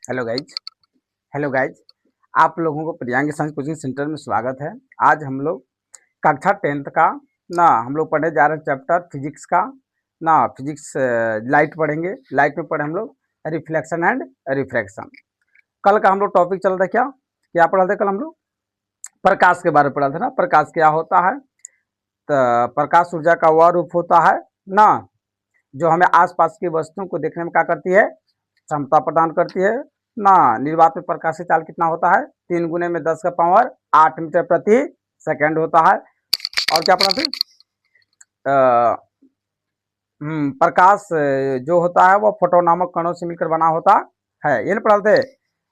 Hello guys. Hello guys. आप लोगों को प्रियांक साइंस कोचिंग सेंटर में स्वागत है। आज हम लोग कक्षा 10th का ना हम लोग पढ़ने जा रहे हैं चैप्टर फिजिक्स का ना फिजिक्स लाइट पढ़ेंगे। लाइट में पढ़े हम लोग रिफ्लेक्शन एंड रिफ्रैक्शन। कल का हम लोग टॉपिक चल रहा था, क्या क्या पढ़ा था कल हम लोग? प्रकाश के बारे में पढ़ा था ना। प्रकाश क्या होता है? तो प्रकाश ऊर्जा का वह रूप होता है ना जो हमें आसपास की वस्तुओं को देखने में क्या करती है, क्षमता प्रदान करती है ना। निर्वात में प्रकाश की चाल कितना होता है? 3 × 10⁸ मीटर प्रति सेकंड होता है। और क्या पढ़ा थे? प्रकाश जो होता है वो फोटो नामक कणों से मिलकर बना होता है, ये नहीं पढ़ा थे?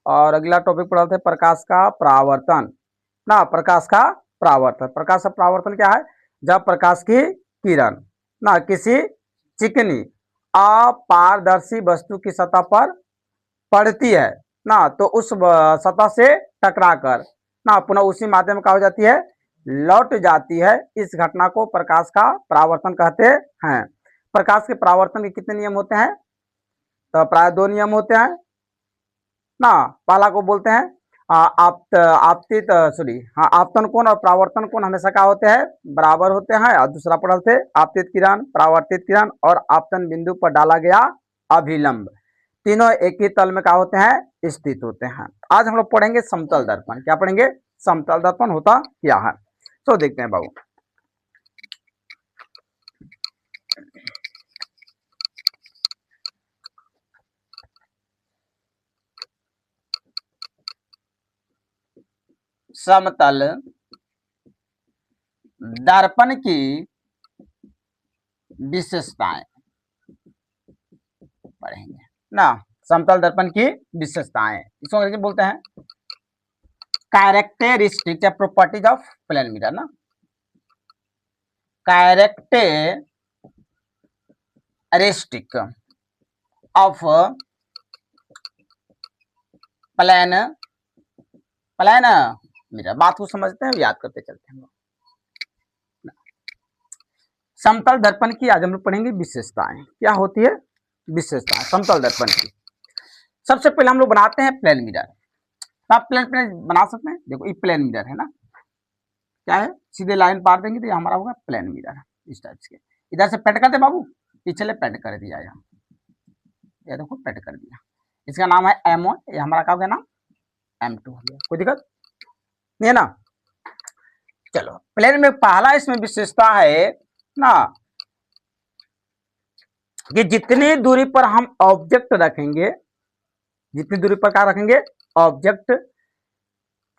और अगला टॉपिक पढ़ा थे प्रकाश का परावर्तन ना। प्रकाश का परावर्तन, प्रकाश का परावर्तन क्या है? जब प्रकाश की किरण ना किसी चिकनी अपारदर्शी वस्तु की सतह पर पड़ती है ना तो उस सतह से टकराकर ना पुनः उसी माध्यम का हो जाती है, लौट जाती है। इस घटना को प्रकाश का परावर्तन कहते हैं। प्रकाश के परावर्तन के कितने नियम होते हैं? तो प्राय 2 नियम होते हैं ना। पहला को बोलते हैं आपतित सॉरी हाँ आपतन कोण और परावर्तन कोण हमेशा क्या होते हैं? बराबर होते हैं। और दूसरा पढ़ल थे आपतित किरण, परावर्तित किरण और आपतन बिंदु पर डाला गया अभिलंब, तीनों एक ही तल में क्या होते हैं? स्थित होते हैं। आज हम लोग पढ़ेंगे समतल दर्पण। क्या पढ़ेंगे? समतल दर्पण होता क्या है, तो देखते हैं बाबू। समतल दर्पण की विशेषताएं पढ़ेंगे ना। समतल दर्पण की विशेषताएं इसको अंग्रेजी बोलते हैं कैरेक्टरिस्टिक या प्रॉपर्टीज ऑफ प्लेन मिरर ना। Characteristic of plane plane mirror. बात को समझते हैं, याद करते चलते हैं। समतल दर्पण की आज हम लोग पढ़ेंगे विशेषताएं। क्या होती है विशेषताएं समतल दर्पण की? सबसे पहले हम लोग बनाते हैं प्लेन मिरर। तो आप प्लेन प्लेन बना सकते हैं। देखो ये प्लेन मिरर है ना, क्या है? सीधे लाइन पार देंगे तो ये हमारा होगा प्लेन मिरर, इस टाइप के। इधर से पेट कर दे बाबू, पिछले पेट कर दिया यहाँ, ये देखो पेट कर दिया। इसका नाम है M1, ये हमारा क्या हो गया नाम? M2 हो गया। कोई दिक्कत नहीं है ना। चलो प्लेन में पहला इसमें विशेषता है ना कि जितनी दूरी पर हम ऑब्जेक्ट रखेंगे, जितनी दूरी पर क्या रखेंगे? ऑब्जेक्ट,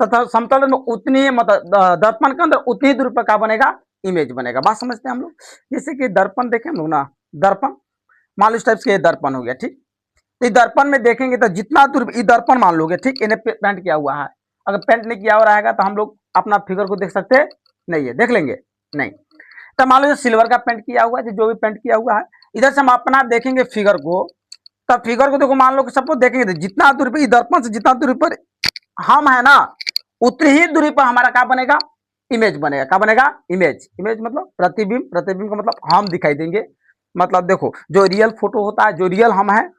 तथा समतल में उतनी मतलब दर्पण के अंदर उतनी दूरी पर क्या बनेगा? इमेज बनेगा। बात समझते हैं हम लोग। जैसे कि दर्पण देखें हम लोग ना, दर्पण मान लो इस टाइप से दर्पण हो गया, ठीक। तो दर्पण में देखेंगे तो जितना दूर दर्पण मान लोगे, ठीक, इन्हें पेंट किया हुआ है। अगर पेंट नहीं किया हुआ रहेगा तो हम लोग अपना फिगर को देख सकते नहीं है, देख लेंगे नहीं। तो मान लो सिल्वर का पेंट किया हुआ है, जो भी पेंट किया हुआ है, इधर से हम अपना देखेंगे फिगर को। तब फिगर को देखो, मान लो कि सपोज देखेंगे तो जितना दूरी पर दर्पण से जितना दूरी पर हम है ना उतनी ही दूरी पर हमारा क्या बनेगा? इमेज बनेगा। क्या बनेगा? इमेज। इमेज मतलब प्रतिबिंब। प्रतिबिंब का मतलब हम दिखाई देंगे। मतलब देखो जो रियल फोटो होता है, जो रियल हम है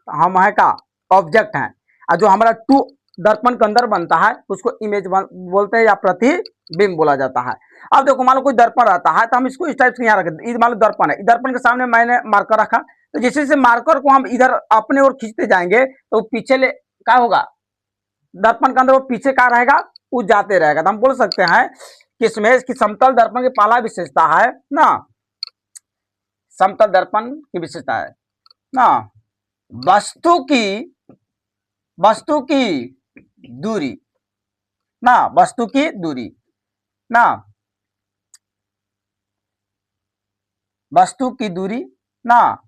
का ऑब्जेक्ट है, और जो हमारा टू दर्पण के अंदर बनता है उसको इमेज बोलते हैं या प्रतिबिंब बोला जाता है। अब देखो मान लो कोई दर्पण रहता है तो हम इसको इस टाइप से यहाँ रखें। मान लो दर्पण है, दर्पण के सामने मैंने मार्कर रखा, तो जैसे जैसे मार्कर को हम इधर अपने ओर खींचते जाएंगे तो पीछे ले क्या होगा? दर्पण के अंदर वो पीछे क्या रहेगा? वो जाते रहेगा। तो हम बोल सकते हैं कि इसमें इसकी समतल दर्पण की पहला विशेषता है ना, समतल दर्पण की विशेषता है ना वस्तु की दूरी ना, वस्तु की दूरी ना, वस्तु की दूरी ना,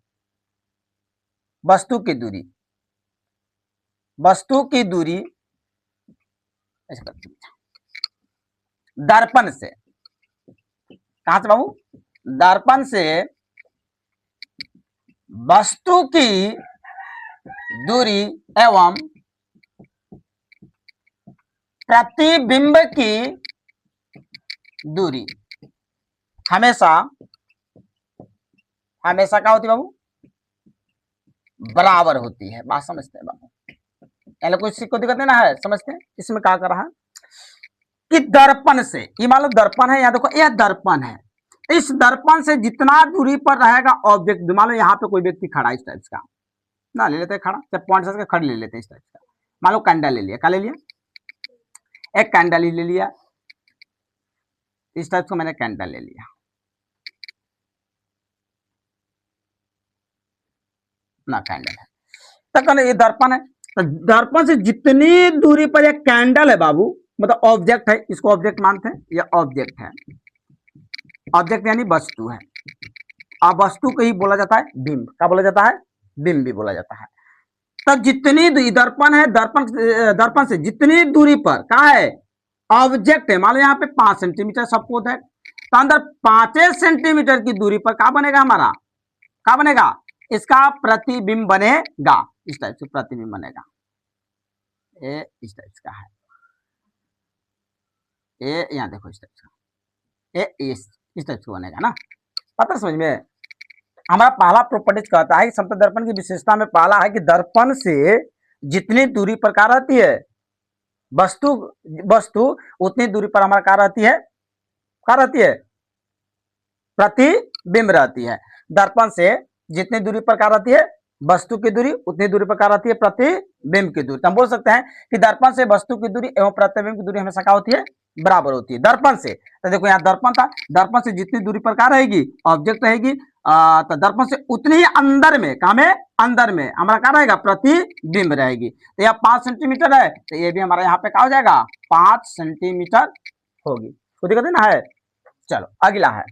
वस्तु की दूरी, वस्तु की दूरी दर्पण से, कहां से बाबू? दर्पण से वस्तु की दूरी एवं प्रतिबिंब की दूरी हमेशा हमेशा क्या होती है बाबू? बराबर होती है। बात समझते हैं बाबू? किसी को दिक्कत नहीं ना है, समझते हैं इसमें क्या कर रहा है कि दर्पण से, ये मान लो दर्पण है, यहाँ देखो यह दर्पण है, इस दर्पण से जितना दूरी पर रहेगा ऑब्जेक्ट, मान लो यहाँ पे कोई व्यक्ति खड़ा इस टाइप का ना, ले लेते हैं खड़ा, जब पॉइंट से खड़े ले लेते हैं इस टाइप का, मान लो कैंडल ले लिया, क्या ले लिया, एक कैंडल ही ले लिया, इस टाइप का मैंने कैंडल ले लिया ना, कैंडल है, तो ये दर्पण है, तो दर्पण से जितनी दूरी पर एक कैंडल है बाबू, मतलब ऑब्जेक्ट है, इसको ऑब्जेक्ट मानते हैं, ये ऑब्जेक्ट है, ऑब्जेक्ट यानी वस्तु है, अब वस्तु को ही बोला जाता है बिंब, क्या बोला जाता है, बिंब भी बोला जाता है। तो जितनी दर्पण है, दर्पण से जितनी दूरी पर क्या है ऑब्जेक्ट है, मान लो यहाँ पे 5 सेंटीमीटर सपोज है, तो अंदर 5 सेंटीमीटर की दूरी पर क्या बनेगा हमारा, क्या बनेगा, इसका प्रतिबिंब बनेगा, इस टाइप से प्रतिबिंब बनेगा, ये इस टाइप का है, ये यहाँ देखो इस टाइप का, ये इस टाइप से बनेगा ना, पता समझ में। हमारा पहला प्रॉपर्टीज कहता है कि समतल दर्पण की विशेषता में पहला है कि दर्पण से जितनी दूरी पर क्या रहती है वस्तु, वस्तु उतनी दूरी पर हमारा क्या रहती है, क्या रहती है, प्रतिबिंब रहती है, दर्पण से जितनी दूरी पर क्या रहती है वस्तु की दूरी, उतनी दूरी पर क्या रहती है प्रतिबिंब की दूरी। तो हम बोल सकते हैं कि दर्पण से वस्तु की दूरी एवं प्रतिबिंब की दूरी हमेशा क्या होती है, बराबर होती है। दर्पण से, तो देखो यहाँ दर्पण था, दर्पण से जितनी दूरी पर क्या रहेगी ऑब्जेक्ट रहेगी, तो दर्पण से उतनी ही अंदर में, कहा में अंदर में हमारा क्या रहेगा प्रतिबिंब रहेगी। तो यह 5 सेंटीमीटर है, तो ये भी हमारा यहाँ पे क्या हो जाएगा 5 सेंटीमीटर होगी, कोई दिक्कत ना है। चलो अगला है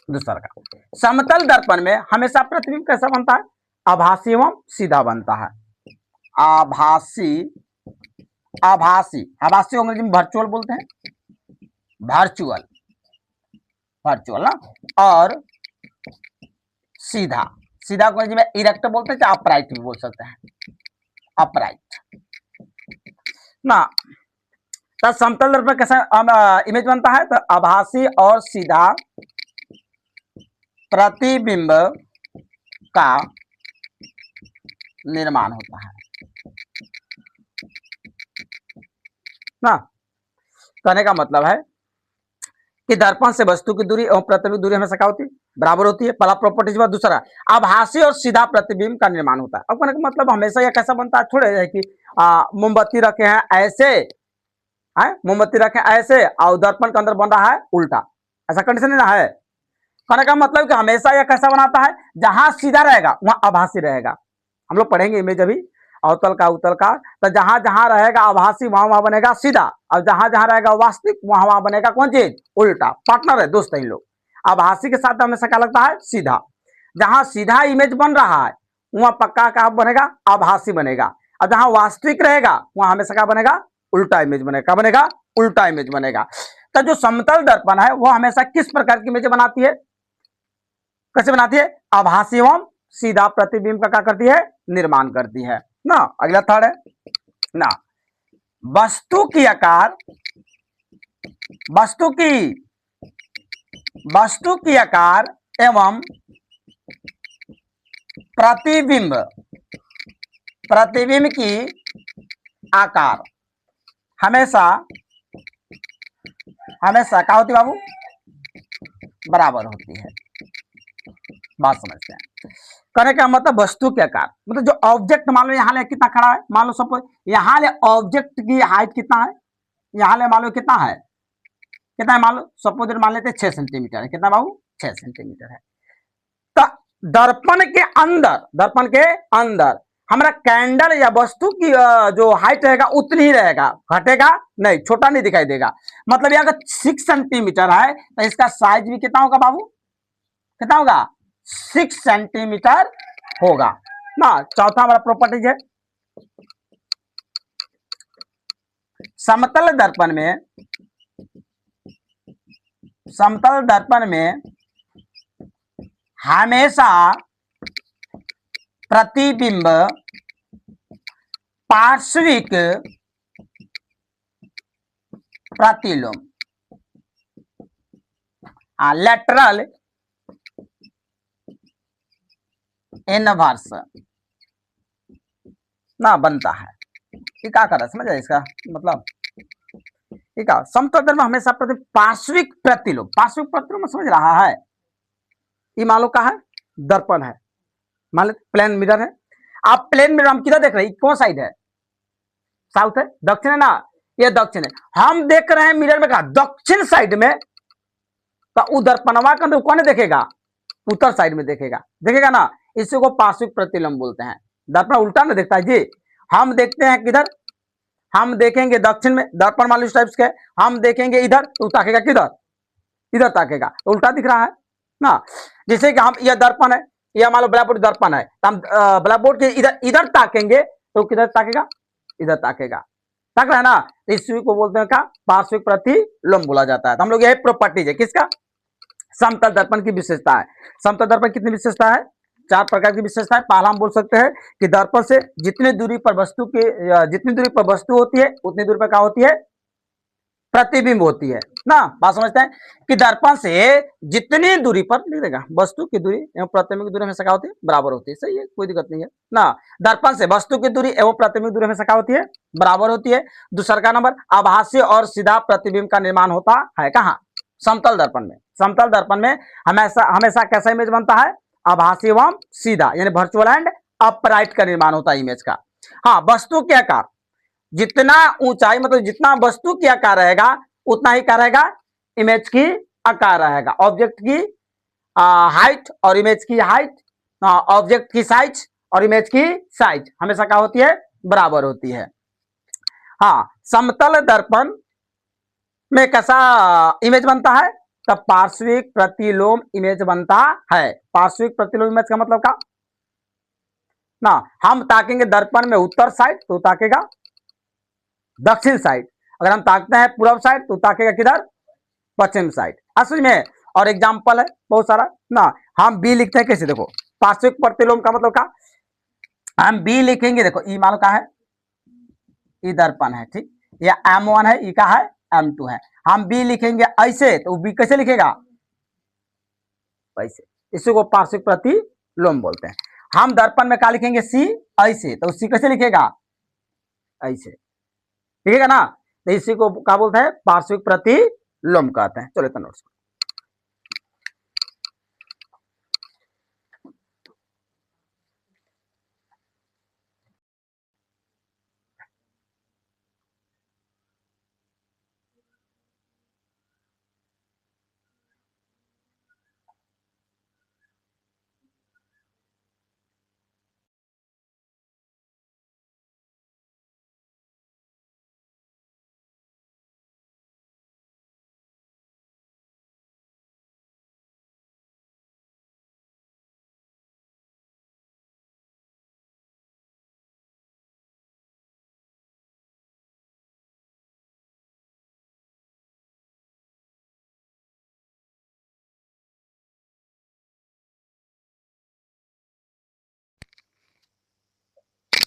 दूसरा का, समतल दर्पण में हमेशा प्रतिबिंब कैसा बनता है, आभासी एवं सीधा बनता है, आभासी, आभासी, आभासी अंग्रेजी में वर्चुअल बोलते हैं, वर्चुअल, वर्चुअल ना, और सीधा, सीधा को अंग्रेजी में इरेक्ट बोलते हैं, चाहे अपराइट भी बोल सकते हैं, अपराइट ना। तो समतल दर्पण कैसा इमेज बनता है, तो आभासी और सीधा प्रतिबिंब का निर्माण होता है ना। कहने का मतलब है कि दर्पण से वस्तु की दूरी एवं प्रतिबिंब दूरी हमेशा क्या होती है, बराबर होती है, पहला प्रॉपर्टीज। दूसरा आभासी और सीधा प्रतिबिंब का निर्माण होता है। अब कहने का मतलब हमेशा यह कैसा बनता है, थोड़े है कि मोमबत्ती रखे हैं ऐसे, है मोमबत्ती रखे ऐसे और दर्पण के अंदर बन रहा है उल्टा, ऐसा कंडीशन नहीं ना है। कहने का मतलब कि हमेशा यह कैसा बनाता है, जहां सीधा रहेगा वहां आभासी रहेगा, हम लोग पढ़ेंगे इमेज अभी, अवतल का उतल का, तो जहां जहां रहेगा आभासी वहां वहां बनेगा सीधा, और जहां जहां रहेगा वास्तविक वहां वहां बनेगा कौन चीज, उल्टा। पार्टनर है दोस्त इन लोग, आभासी के साथ हमेशा क्या लगता है सीधा, जहां सीधा इमेज बन रहा है वहां पक्का क्या बनेगा, आभासी बनेगा, और जहां वास्तविक रहेगा वहां हमेशा क्या बनेगा, उल्टा इमेज बनेगा, क्या बनेगा, उल्टा इमेज बनेगा। तो जो समतल दर्पण है वो हमेशा किस प्रकार की इमेज बनाती है, कैसे बनाती है, आभासी एवं सीधा प्रतिबिंब का क्या करती है, निर्माण करती है ना। अगला थर्ड है ना, वस्तु की आकार, वस्तु की आकार एवं प्रतिबिंब, प्रतिबिंब की आकार हमेशा, हमेशा क्या होती है बाबू, बराबर होती है। बात समझते हैं, कहने का मतलब वस्तु के आकार मतलब जो ऑब्जेक्ट, मान लो यहाँ ले कितना खड़ा है, मान लो सपोज यहाँ ले ऑब्जेक्ट की हाइट कितना है, यहाँ ले मान लो कितना है, कितना है, मान लो सपोज मान लेते 6 सेंटीमीटर है, कितना बाबू 6 सेंटीमीटर है। तो दर्पण के अंदर, दर्पण के अंदर हमारा कैंडल या वस्तु की जो हाइट रहेगा उतनी ही रहेगा, घटेगा नहीं, छोटा नहीं दिखाई देगा। मतलब ये अगर 6 सेंटीमीटर है तो इसका साइज भी कितना होगा बाबू, कितना होगा 6 सेंटीमीटर होगा ना। चौथा हमारा प्रॉपर्टीज है, समतल दर्पण में, समतल दर्पण में हमेशा प्रतिबिंब पार्श्विक प्रतिलोम, लेटरल इनवर्स ना बनता है। ये क्या कर रहा है, समझ आया इसका मतलब, ठीक है। समतल दर्पण हमेशा पार्श्विक प्रतिलोम, पार्श्विक प्रतिलोम समझ रहा है। ये मान लो क्या है, दर्पण है, मान लो प्लेन मिरर है। आप प्लेन मिरर हम किधर देख रहे हैं, कौन साइड है, साउथ है, दक्षिण है ना, ये दक्षिण है। हम देख रहे हैं मिरर में कहा दक्षिण साइड में, तो वो दर्पणवा का अंदर कौन देखेगा, उत्तर साइड में देखेगा, देखेगा ना, इसी को पार्श्विक प्रतिलोम बोलते हैं। दर्पण उल्टा में देखता है जी, हम देखते हैं किधर, हम देखेंगे दक्षिण में, दर्पण मान लो इस टाइप के, हम देखेंगे इधर तो ताकेगा किधर, इधर ताकेगा, तो उल्टा दिख रहा है ना। जैसे कि हम, यह दर्पण है, यह मान लो ब्लैक बोर्ड दर्पण है, तो हम ब्लैक बोर्ड के इधर इधर ताकेंगे तो किधर ताकेगा, इधर ताकेगा, ताक रहा है ना। इसी को बोलते हैं क्या, पार्श्विक प्रतिलोम बोला जाता है। तो हम लोग यही प्रॉपर्टीज है किसका, समतल दर्पण की विशेषता है। समतल दर्पण कितनी विशेषता है, 4 प्रकार की विशेषता है। पहला हम बोल सकते हैं कि दर्पण से जितनी दूरी पर वस्तु की, जितनी दूरी पर वस्तु होती है उतनी दूरी पर क्या होती है, प्रतिबिंब होती है ना। बात समझते हैं कि दर्पण से जितनी दूरी पर, लिख देगा, वस्तु की दूरी एवं प्रतिबिंब की दूरी हमेशा क्या होती है, बराबर होती है। सही है, कोई दिक्कत नहीं है ना। दर्पण से वस्तु की दूरी एवं प्रतिबिंब की दूरी हमेशा क्या होती है, बराबर होती है। दूसरा का नंबर, आभासी और सीधा प्रतिबिंब का निर्माण होता है कहाँ, समतल दर्पण में। समतल दर्पण में हमेशा हमेशा कैसा इमेज बनता है, आभासी एवं सीधा, यानी वर्चुअल एंड अपराइट का निर्माण होता है इमेज का। हाँ, वस्तु के आकार, जितना ऊंचाई मतलब जितना वस्तु की आकार रहेगा उतना ही क्या रहेगा, इमेज की आकार रहेगा। ऑब्जेक्ट की हाइट और इमेज की हाइट, ऑब्जेक्ट की साइज और इमेज की साइज हमेशा क्या होती है, बराबर होती है। हाँ, समतल दर्पण में कैसा इमेज बनता है, तब पार्श्विक प्रतिलोम इमेज बनता है। पार्श्विक प्रतिलोम इमेज का मतलब क्या ना, हम ताकेंगे दर्पण में उत्तर साइड तो ताकेगा दक्षिण साइड, अगर हम ताकते हैं पूर्व साइड तो ताकेगा किधर, पश्चिम साइड। असली में और एग्जांपल है बहुत सारा ना। हम बी लिखते हैं कैसे, देखो पार्श्विक प्रतिलोम का मतलब क्या, हम बी लिखेंगे, देखो ई मान लो क्या है, ई दर्पण है, ठीक, ये M1 है, ई का है M2 है। हम बी लिखेंगे ऐसे तो बी कैसे लिखेगा, ऐसे, इसी को पार्श्विक प्रतिलोम बोलते हैं। हम दर्पण में क्या लिखेंगे, सी ऐसे, तो सी कैसे लिखेगा, ऐसे लिखेगा ना। तो इसी को क्या बोलते हैं, पार्श्विक प्रतिलोम कहते हैं। चलो नोट्स,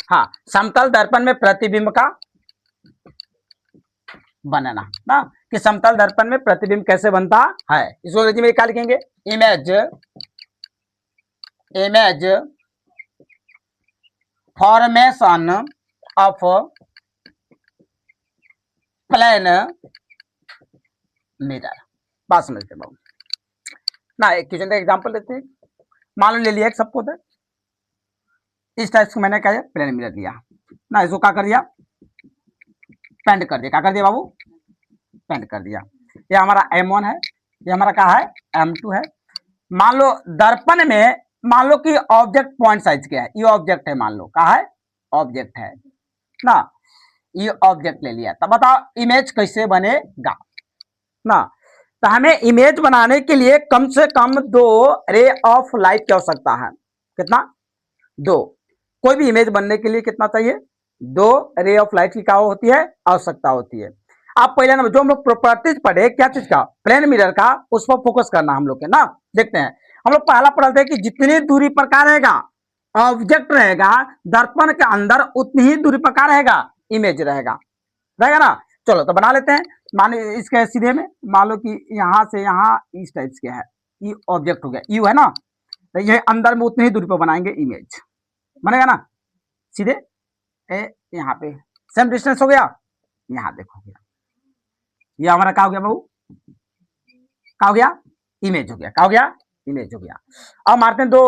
हाँ, समतल दर्पण में प्रतिबिंब का बनना ना, कि समतल दर्पण में प्रतिबिंब कैसे बनता है। इसको अंग्रेजी में क्या लिखेंगे, image, image formation of plane mirror. बात समझते बाबू ना। एक क्वेश्चन का एग्जांपल लेते हैं, मान लो ले लिया एक सपोज है, इस टाइप से मैंने क्या प्लेन मिरर लिया ना, इसको क्या कर दिया, पेंट कर दिया। क्या कर दिया बाबू, पेंट कर दिया। ये हमारा M1 है, ये हमारा क्या है, M2 है। मान लो दर्पण में, मान लो कि ऑब्जेक्ट पॉइंट साइज क्या है, ये ऑब्जेक्ट है, मान लो क्या है, ऑब्जेक्ट है ना, ये ऑब्जेक्ट ले लिया। तब बताओ इमेज कैसे बनेगा ना। तो हमें इमेज बनाने के लिए कम से कम 2 रे ऑफ लाइट की आवश्यकता है। कितना, 2। कोई भी इमेज बनने के लिए कितना चाहिए, 2 रे ऑफ लाइट की क्या होती है, आवश्यकता होती है। आप पहले नंबर जो हम लोग प्रॉपर्टीज पढ़े, क्या चीज का, प्लेन मिरर का, उस पर फोकस करना हम लोग के ना। देखते हैं, हम लोग पहला पढ़ते हैं कि जितनी दूरी पर क्या रहेगा, ऑब्जेक्ट रहेगा, दर्पण के अंदर उतनी ही दूरी पर क्या रहेगा, इमेज रहेगा, रहेगा ना। चलो तो बना लेते हैं। मान इसके सीधे में, मान लो कि यहाँ से यहाँ इस टाइप के है, ये ऑब्जेक्ट हो गया, यू है ना, तो ये अंदर में उतनी ही दूरी पर बनाएंगे इमेज, बनेगा ना सीधे, यहाँ पे सेम डिस्टेंस हो गया। यहाँ देखो गया, ये हमारा क्या हो गया बाबू, क्या हो गया, इमेज हो गया, क्या हो गया, इमेज हो गया। अब मारते हैं दो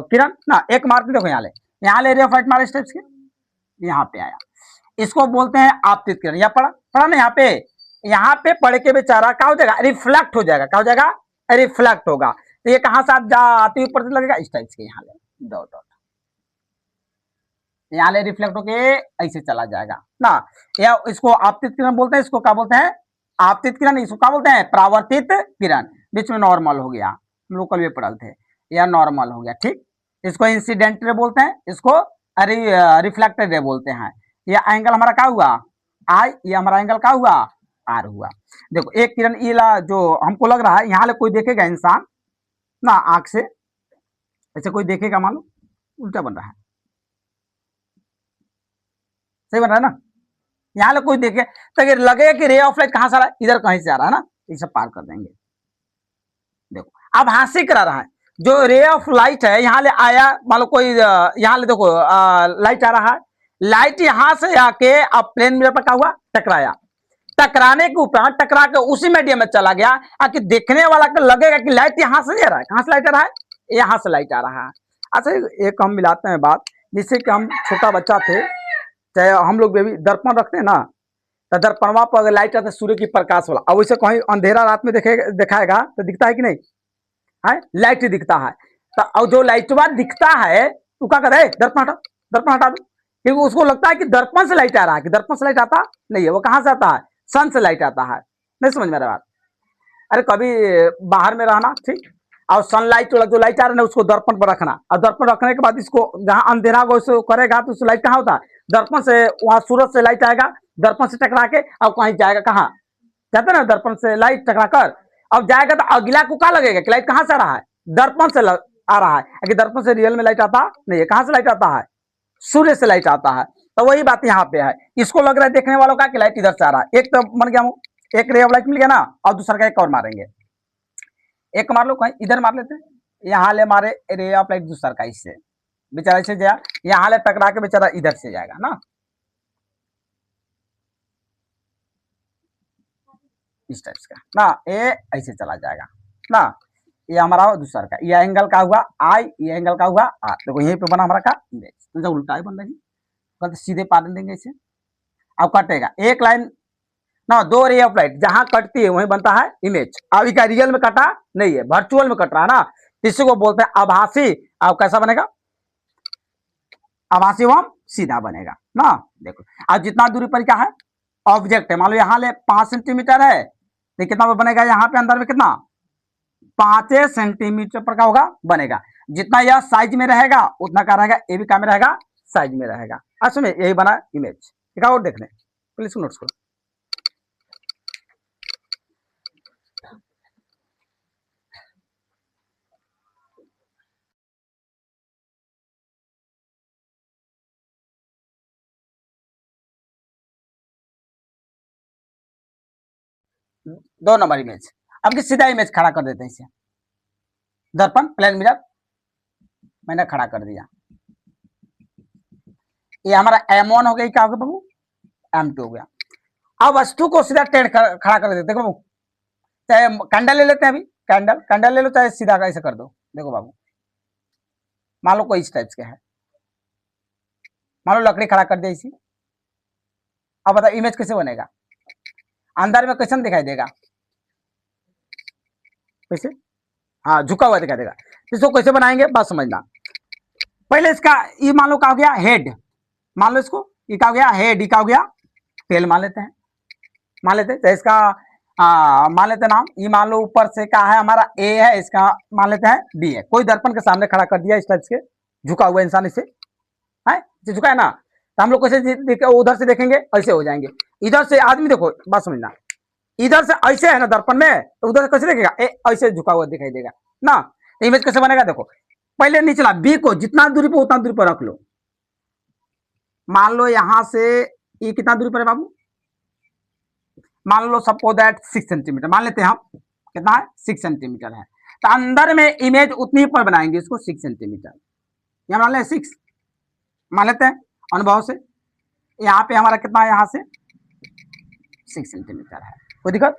किरण ना, एक मारते देखो यहाँ ले रे ऑफ लाइट मारे स्टेप्स के, यहाँ पे आया, इसको बोलते हैं आपतित किरण। या पढ़ा पढ़ा ना, यहाँ पे पढ़ के बेचारा क्या हो जाएगा, रिफ्लेक्ट हो जाएगा, क्या हो जाएगा, रिफ्लेक्ट होगा। तो ये कहां से आप आते हुए पढ़ने लगेगा, इस टाइप से, यहाँ ले डॉट डॉट, यहाँ ले रिफ्लेक्ट होके ऐसे चला जाएगा ना। या इसको आपतित किरण बोलते हैं, इसको क्या बोलते हैं, आपतित किरण, इसको क्या बोलते हैं, परावर्तित किरण। बीच में नॉर्मल हो गया, हम लोग कल भी पढ़े थे, या नॉर्मल हो गया, ठीक। इसको इंसिडेंट रे बोलते हैं, इसको रिफ्लेक्टेड रे बोलते हैं। ये एंगल हमारा क्या हुआ, आई, ये हमारा एंगल क्या हुआ, आर हुआ। देखो एक किरण इला जो हमको लग रहा है, यहाँ ले कोई देखेगा इंसान ना आंख से, ऐसे कोई देखेगा, मान लो उल्टा बन रहा है, सही बन रहा है ना, यहाँ ले कोई देखे तो लगेगा कि रे ऑफ लाइट कहां से आ रहा है, इधर कहीं से आ रहा है ना, ये सब पार कर देंगे। देखो अब हासिल करा रहा है, जो रे ऑफ लाइट है यहाँ ले आया, मान लो कोई यहाँ ले देखो लाइट आ रहा है, लाइट यहां से आके अब प्लेन मिरर पर क्या हुआ, टकराया, टकराने के ऊपर टकरा के उसी मीडियम में चला गया, आके देखने वाला को लगेगा कि लाइट यहां से आ रहा है, कहां से लाइट आ रहा है, यहां से लाइट आ रहा है। अच्छा एक हम मिलाते हैं बात, जिससे कि हम छोटा बच्चा थे, चाहे हम लोग भी दर्पण रखते हैं ना, तो दर्पणवा पर अगर लाइट आता है सूर्य की प्रकाश वाला, अब वैसे कहीं अंधेरा रात में दिखाएगा तो दिखता है कि नहीं है, लाइट दिखता है, तो और जो लाइटवा दिखता है तो क्या करे, दर्पण हटा दो, क्योंकि उसको लगता है कि दर्पण से लाइट आ रहा है, कि दर्पण से लाइट आता नहीं है, वो कहां से आता है, सन से लाइट आता है। नहीं समझ में आ रहा बात, अरे कभी बाहर में रहना, ठीक, और सनलाइट वाला जो लाइट आ रहा है उसको दर्पण पर रखना, और दर्पण रखने के बाद इसको जहां अंधेरा होगा उसको करेगा तो उससे लाइट कहाँ होता है, दर्पण से, वहां सूरज से लाइट आएगा, दर्पण से टकरा के अब कहीं जाएगा, कहाँ जाता है ना, दर्पण से लाइट टकरा कर अब जाएगा, तो अगला को क्या लगेगा कि लाइट कहां से आ रहा है, दर्पण से आ रहा है, कि दर्पण से रियल में लाइट आता नहीं है, कहां से लाइट आता है, सूर्य से लाइट आता है। तो वही बात यहाँ पे है, इसको लग रहा है देखने वालों का कि लाइट इधर से आ रहा है, एक तो बन गया, एक रे ऑफ लाइट मिल गया ना, और दूसरा का एक और मारेंगे, एक मार लो कहीं इधर मार लेते हैं, यहाँ ले मारे रे ऑफ लाइट दूसरा का, इससे बेचारा इससे जाए, यहाँ ले टकरा के बेचारा इधर से जाएगा ना, इस टाइप का ना, ये ऐसे चला जाएगा ना, ये हमारा दूसरा का, ये एंगल का हुआ आई, ये एंगल का हुआ आर। देखो यहीं पे बना हमारा का इमेज, तो जब उल्टा ही बन रही, कल सीधे पार देंगे इसे, अब कटेगा एक लाइन ना, दो रे ऑफ लाइट जहां कटती है वहीं बनता है इमेज। अभी का रियल में कटा नहीं है, वर्चुअल में कट रहा है ना, इसी को बोलते हैं आभासी। अब कैसा बनेगा, आभासी एवं सीधा बनेगा ना। देखो अब जितना दूरी पर क्या है, ऑब्जेक्ट है, मान लो यहाँ ले 5 सेंटीमीटर है, तो कितना बनेगा, यहाँ पे अंदर में कितना, 5 सेंटीमीटर पर का होगा बनेगा, जितना यह साइज में रहेगा उतना का रहेगा, ये भी क्या में रहेगा, साइज में रहेगा। अच्छा में यही बना इमेज, ठीक है, और देखने प्लीज नोट्स करो। दो नंबर इमेज, अब की सीधा इमेज खड़ा कर देते हैं इसे, दर्पण प्लेन मिरर मैंने खड़ा कर दिया, ये हमारा M1 हो गया, क्या हो गया बाबू, M2 हो गया। अब वस्तु को सीधा टेढ़ खड़ा कर देते, देखो बाबू, चाहे कैंडल ले लेते हैं, अभी कैंडल ले लो, चाहे सीधा ऐसे कर दो, देखो बाबू, मान लो कोई इस टाइप के है, मान लो लकड़ी खड़ा कर दिया इसी, अब बताओ इमेज कैसे बनेगा, अंदर में क्वेश्चन दिखाई देगा कैसे, हाँ झुका हुआ दिखाई देगा, इसको कैसे बनाएंगे बात समझना। पहले इसका ये मान लो क्या हो गया, हेड, मान लो इसको ये क्या हो गया, हेड, ये क्या हो गया, टेल मान लेते हैं, मान लेते हैं, तो इसका मान लेते हैं नाम, ये मान लो ऊपर से क्या है हमारा ए है, इसका मान लेते हैं बी है, कोई दर्पण के सामने खड़ा कर दिया इस टाइप से, झुका हुआ इंसान इसे है, झुका है ना, तो हम लोग कैसे उधर से देखेंगे, ऐसे हो जाएंगे, इधर से आदमी देखो बात समझना, इधर से ऐसे है ना दर्पण में, तो उधर से कैसे देखेगा, ऐसे झुका हुआ दिखाई देगा ना, तो इमेज कैसे बनेगा, देखो पहले निचला बी को जितना दूरी पर उतना दूरी पर रख लो, मान लो यहां से ये कितना दूरी पर है बाबू, मान लो सपोज दैट 6 सेंटीमीटर मान लेते हैं हम, कितना है 6 सेंटीमीटर है, तो अंदर में इमेज उतनी पर बनाएंगे इसको 6 सेंटीमीटर, यहां मान लें 6 मान लेते हैं अनुभव से, यहाँ पे हमारा कितना है, यहाँ से 6 सेंटीमीटर है, कोई दिक्कत।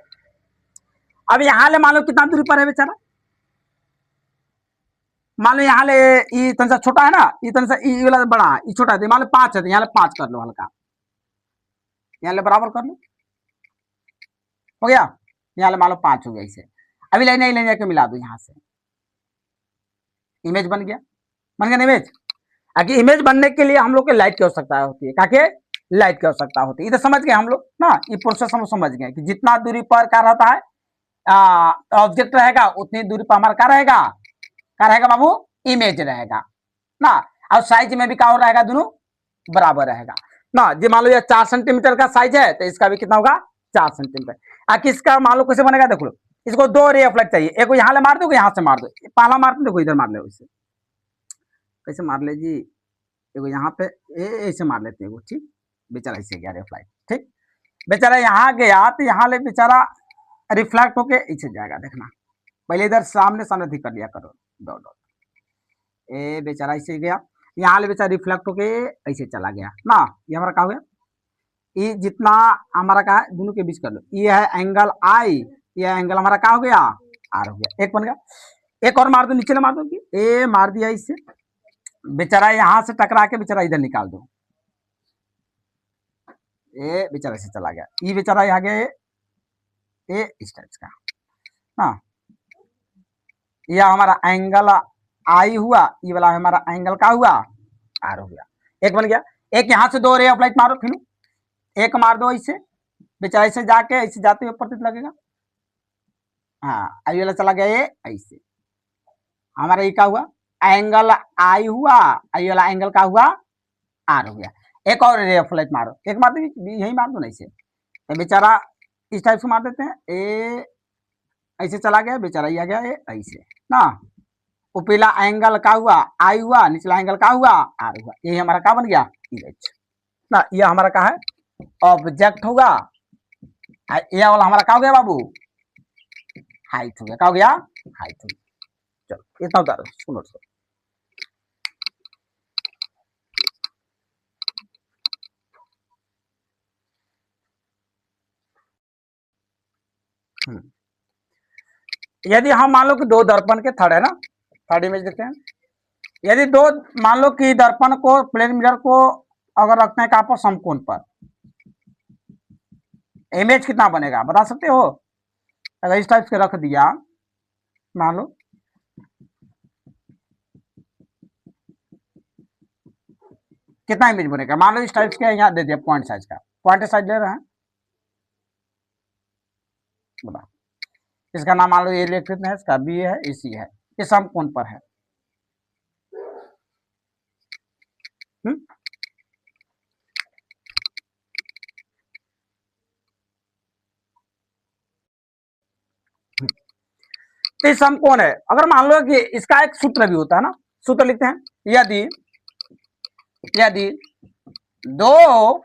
अब यहाँ ले मान लो कितना दूरी पर है बेचारा, मान लो यहाँ ले ये तन सा छोटा है ना, ये तन सा ये वाला बड़ा है, ये छोटा है, मान लो 5 है तो यहाँ ले 5 कर लो हल्का, यहाँ ले बराबर कर लो, हो गया। यहाँ ले मान लो 5 हो गया इसे। अभी लाइन लाइन जाके मिला दो, यहाँ से इमेज बन गया, बन गया ना इमेज। आगे इमेज बनने के लिए हम लोग के लाइट की आवश्यकता होती है, क्या लाइट की आवश्यकता होती है। इधर समझ गए हम लोग ना, ये प्रोसेस हम समझ गए कि जितना दूरी पर क्या रहता है ऑब्जेक्ट रहेगा, उतनी दूरी पर हमारा क्या रहेगा बाबू, इमेज रहेगा ना। और साइज में भी क्या हो रहेगा, दोनों बराबर रहेगा ना। जी मान लो ये 4 सेंटीमीटर का साइज है तो इसका भी कितना होगा, 4 सेंटीमीटर। आखिर इसका मान लो कैसे बनेगा, देखो इसको 2 रे ऑफ लाइट चाहिए, एक को यहाँ ले मार दो, यहाँ से मार दो, पहला मारते देखो इधर मार ले, इसे कैसे मार ले जी, देखो यहाँ पे ऐसे मार लेते हैं, ठीक बेचारा ऐसे गया रे ऑफ लाइट, ठीक बेचारा यहाँ गया तो यहाँ ले बेचारा रिफ्लेक्ट होके ऐसे जाएगा, देखना पहले इधर सामने सामने ठीक कर लिया करो, दो दो ए बेचारा ऐसे गया, यहाँ ले बेचारा रिफ्लेक्ट होके ऐसे चला गया ना। ये हमारा क्या हो गया, ये जितना हमारा क्या है दोनों के बीच कर लो, ये है एंगल आई, ये एंगल हमारा क्या हो गया, आर हो गया, एक बन गया। एक और मार दो, नीचे मार दो, ए मार दिया इससे, बेचारा यहां से टकरा के बेचारा इधर निकाल दो, ए बेचारा से चला गया, ये बेचारा आ गया ये इस टाइप का ना। यह हमारा एंगल आई हुआ, ये वाला हमारा एंगल का हुआ, आर हो गया, एक बन गया। एक यहाँ से 2 रे ऑफ लाइट मारो, फिर एक मार दो ऐसे, बेचारा ऐसे जाके ऐसे जाते हुए प्रतीत लगेगा, हाँ आई वाला चला गया ये ऐसे, हमारा ये क्या हुआ, एंगल आई हुआ, आई वाला एंगल का हुआ, आर हो गया। एक और रे ऑफ लाइट मारो, एक मार दो, यही मार दो ना ऐसे, तो बेचारा इस टाइप से मार देते हैं, ए ऐसे चला गया, बेचारा ये आ गया ये ऐसे ना। ऊपरीला एंगल का हुआ आई हुआ, निचला एंगल का हुआ, आर हुआ, यही हमारा क्या बन गया, इमेज ना। ये हमारा क्या है, ऑब्जेक्ट होगा, ये वाला हमारा क्या हो गया बाबू, हाइट हो गया, क्या हो गया, हाइट हो गया। चलो इतना उतारो, सुनो यदि हम मान लो कि 2 दर्पण के थर्ड है ना, थर्ड इमेज देखते हैं। यदि 2 मान लो कि दर्पण को प्लेन मिरर को अगर रखते हैं कहां पर, समकोण पर, इमेज कितना बनेगा बता सकते हो। अगर इस टाइप से रख दिया मान लो, कितना इमेज बनेगा, मान लो इस टाइप के यहाँ दे दिया पॉइंट साइज का, पॉइंट साइज ले रहे हैं, बता इसका नाम मान लो ये लिख देते हैं, इसका बी है, इसी है, ये समकोण पर है। तो समकोण है। अगर मान लो कि इसका एक सूत्र भी होता है ना, सूत्र लिखते हैं, यदि यदि 2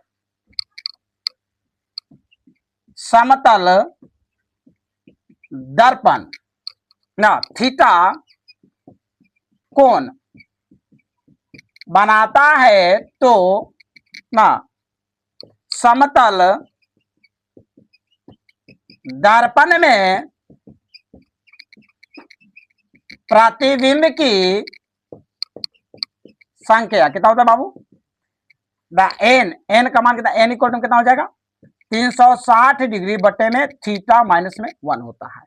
समतल दर्पण ना थीटा कोण बनाता है तो ना समतल दर्पण में प्रतिबिंब की संख्या कितना होता है बाबू, द एन का मान कितना, एन इक्वल टू कितना हो जाएगा, 360 डिग्री बटे में थीटा माइनस में 1 होता है।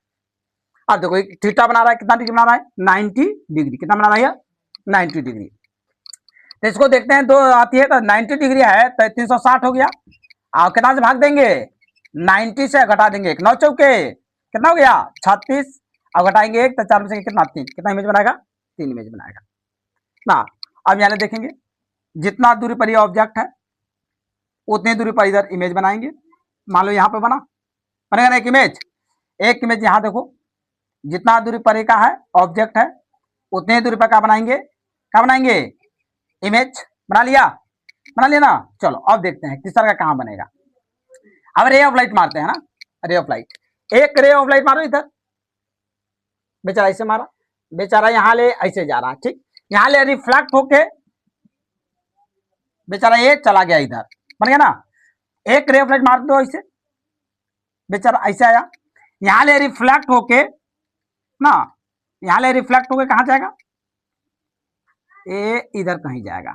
अब देखो थीटा बना रहा है, कितना डिग्री बना रहा है, 90 डिग्री, कितना बना रहा है, 90 डिग्री। तो इसको देखते हैं, 2 आती है तो 90 डिग्री है तो 360 हो गया, और कितना से भाग देंगे, 90 से घटा देंगे, 9 चौके कितना हो गया 36, अब घटाएंगे 1 तो 4 में से कितना 3, कितना इमेज बनाएगा, 3 इमेज बनाएगा ना। अब यहाँ देखेंगे जितना दूरी पर ये ऑब्जेक्ट है उतनी दूरी पर इधर इमेज बनाएंगे, मान लो यहाँ पे बनेगा ना एक इमेज यहाँ देखो, जितना दूरी पर का है ऑब्जेक्ट है उतनी दूरी पर क्या बनाएंगे इमेज, बना लिया ना। चलो अब देखते हैं तीसरा का कहाँ बनेगा। अब रे ऑफ लाइट मारते हैं ना, रे ऑफ लाइट, एक रे ऑफ लाइट मारो इधर, बेचारा ऐसे मारा, बेचारा यहाँ ले ऐसे जा रहा, ठीक, यहाँ ले रिफ्लेक्ट होके बेचारा ये चला गया इधर, मान लो ये 90 डिग्री है, मान लो ये 90 डिग्री है, तो 360 डिग्री बटे में 1 कितना होता है, बन गया ना। एक रे ऑफ लाइट मार दो ऐसे, बेचारा ऐसे आया, यहां ले रिफ्लेक्ट होके ना, यहां ले रिफ्लेक्ट होके कहां जाएगा, ये इधर कहीं जाएगा,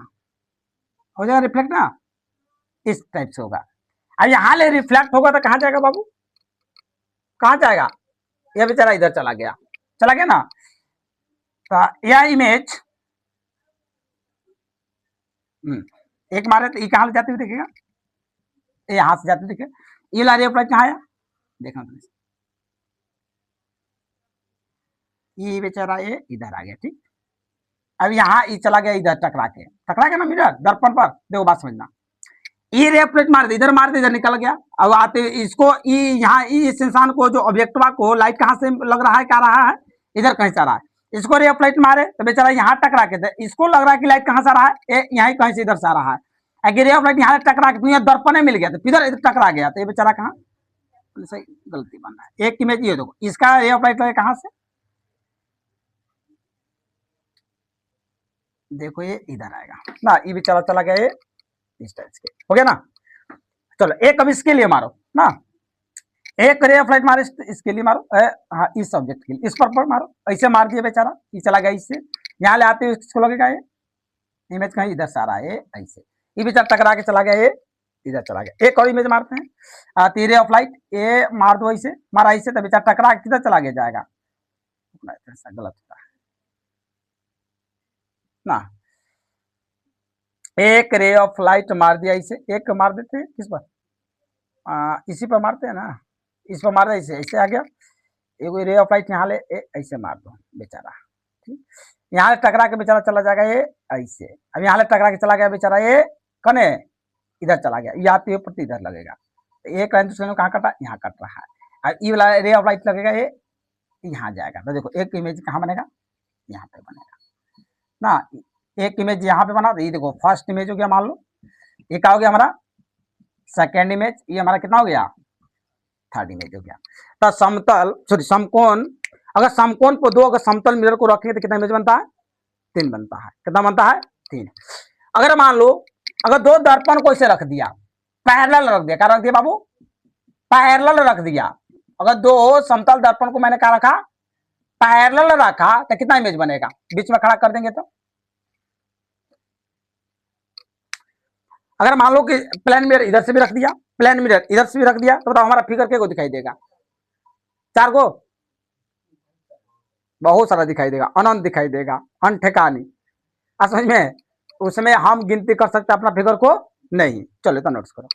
हो जाएगा रिफ्लेक्ट ना, इस टाइप से होगा। अब यहां ले रिफ्लेक्ट होगा तो कहां जाएगा बाबू, कहां जाएगा, ये बेचारा इधर चला गया, चला गया ना। तो यह इमेज एक मारे तो ये कहां जाती हुई देखेगा, ये यहां से जाती हुई देखेगा, ये ला रे ऑफ लाइट कहां आया, देखना ये बेचारा ये इधर आ गया, ठीक। अब यहाँ ये चला गया इधर टकरा के ना मिरर दर्पण पर, देखो बात समझना, ये रे ऑफ लाइट मार दे, इधर निकल गया। अब आते इसको यहाँ इस इंसान को जो ऑब्जेक्टिवा को लाइट कहाँ से लग रहा है, क्या रहा है, इधर कहीं से आ रहा है, इसको रे ऑफ लाइट मारे तो बेचारा यहाँ टकरा के, इसको लग रहा है कि लाइट कहाँ से आ रहा है, यहाँ कहीं से इधर से आ रहा है, अगर रे ऑफ लाइट यहाँ टकरा के दर्पण मिल गया तो इधर टकरा गया, तो ये बेचारा कहाँ, सही गलती बन रहा है। एक इमेज ये देखो, इसका रे ऑफ लाइट लगे कहाँ से, देखो ये इधर आएगा ना, ये भी चला गया, ये इस टाइप के हो गया ना। चलो एक अब इसके लिए मारो ना, एक रे ऑफ लाइट मारो इसके लिए मारो, हाँ इस सब्जेक्ट के लिए, इस पर मारो, ऐसे मार दिया बेचारा, ये चला गया इससे, यहाँ ले आते हुए इसको लगेगा ये इमेज कहीं इधर से आ रहा है, ऐसे ये बेचारा टकरा के चला गया, ये इधर चला गया। एक और इमेज मारते हैं, तो रे ऑफ लाइट ये मार दो ऐसे, मारा ऐसे, तो बेचारा टकरा के किधर चला गया जाएगा, गलत होता है ना। एक रे ऑफ लाइट मार दिया इसे, एक मार देते हैं किस पर, इसी पर मारते हैं ना, इस पर मार दे, ऐसे ऐसे आ गया, एक रे ऑफ लाइट यहाँ ले ऐसे मार दो बेचारा, ठीक, यहाँ ले टकरा के बेचारा चला जाएगा ये ऐसे, अब यहाँ ले टकरा के चला गया बेचारा ये कने इधर चला गया, यहाँ पे प्रति इधर लगेगा, एक लाइन दूसरे कहाँ कटा, यहाँ कट रहा है, अब ये वाला रे ऑफ लाइट लगेगा ये यहाँ जाएगा, तो देखो एक इमेज कहाँ बनेगा, यहाँ पे बनेगा ना, एक इमेज यहाँ पे बना, ये देखो फर्स्ट इमेज हो गया, मान लो ये क्या हो गया हमारा सेकेंड इमेज, ये हमारा कितना हो गया थर्ड इमेज हो गया। तो समतल सॉरी समकोण, अगर समकोण को दो अगर समतल मिरर को रखेंगे तो कितना इमेज बनता है, 3 बनता है, कितना बनता है 3। अगर मान लो अगर दो दर्पण को इसे रख दिया, पैरेलल रख दिया, क्या रख दिया बाबू, पैरेलल रख दिया, अगर दो समतल दर्पण को मैंने क्या रखा, पैरेलल रखा, तो कितना इमेज बनेगा, बीच में खड़ा कर देंगे तो, अगर मान लो कि प्लेन मिरर इधर से भी रख दिया, प्लेन मिरर इधर से भी रख दिया, तो बताओ हमारा फिगर के को दिखाई देगा, 4 को, बहुत सारा दिखाई देगा, अनंत दिखाई देगा, अनठेकानी, समझ में, उसमें हम गिनती कर सकते अपना फिगर को नहीं। चलो तो नोट्स करो।